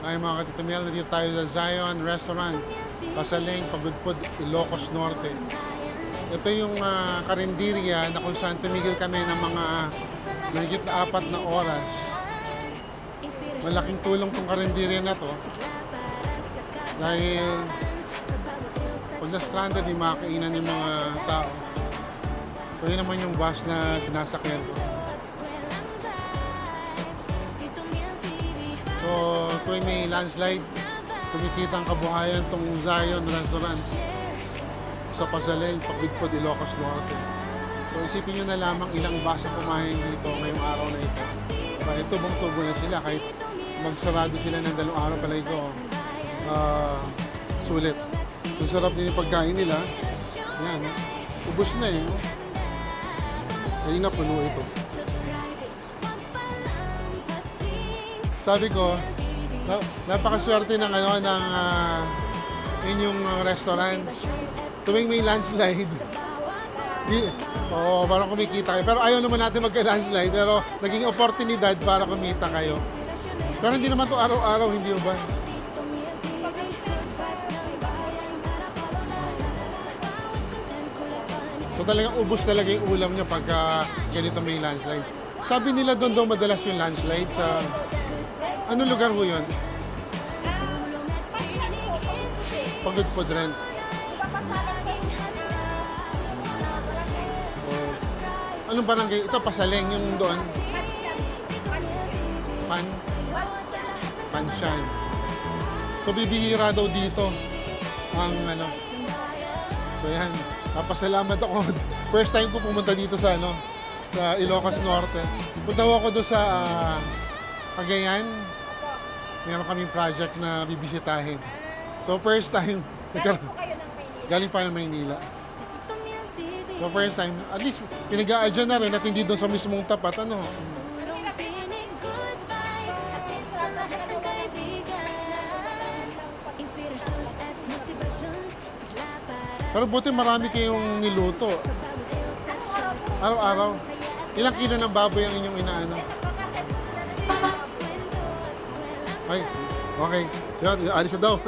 Ay mga katitumel, nandito tayo sa Zion Restaurant, Pasaling, Pagudpud, Ilocos Norte. Ito yung karinderya na kung saan tumigil kami ng mga mahigit na 4 na oras. Malaking tulong tong karinderya na to. Dahil pag na-stranded yung mga kainan ng mga tao. So yun naman yung bus na sinasakyan ko. So tuwing may landslide, kumikita ang kabuhayan tong Zion Restaurant sa Pasaling, Pagudpud, Ilocos Norte. So isipin nyo na lamang ilang bus ang kumain dito ngayong araw na ito. Kahit tubong-tubo na sila, kahit magsarado sila ng 2 araw pala ito, sulit. Ang sarap din yung pagkain nila. Yan, ubos na eh. No? Ayun na, puno ito. Sabi ko, napakaswerte ng inyong restaurant. Tuwing may landslide, parang kumikita kayo. Pero ayaw naman natin magka-landslide, pero naging oportunidad para kumita kayo. Pero hindi naman to araw-araw, hindi ba? So talagang ubos talaga yung ulam nyo pagka ganito may landslide. Sabi nila doon daw madalas yung landslide sa... Anong lugar ho yun? Pagudpud rin. Anong barangay? Ito, Pasaling yung doon. Pansyan. So, bibihira daw dito ang So, yan. Napasalamat ako. First time ko pumunta dito sa sa Ilocos Norte. Punta ako doon sa Cagayan. Meron kaming project na bibisitahin. So, first time. Galing pa ng Maynila. So first time, at least pinag-a-adyan na rin at hindi doon sa mismong tapat, Pero buti marami kayong niluto. Araw-araw. Ilang kilo ng baboy ang inyong inaano? Ay, okay. Yan, alis na daw.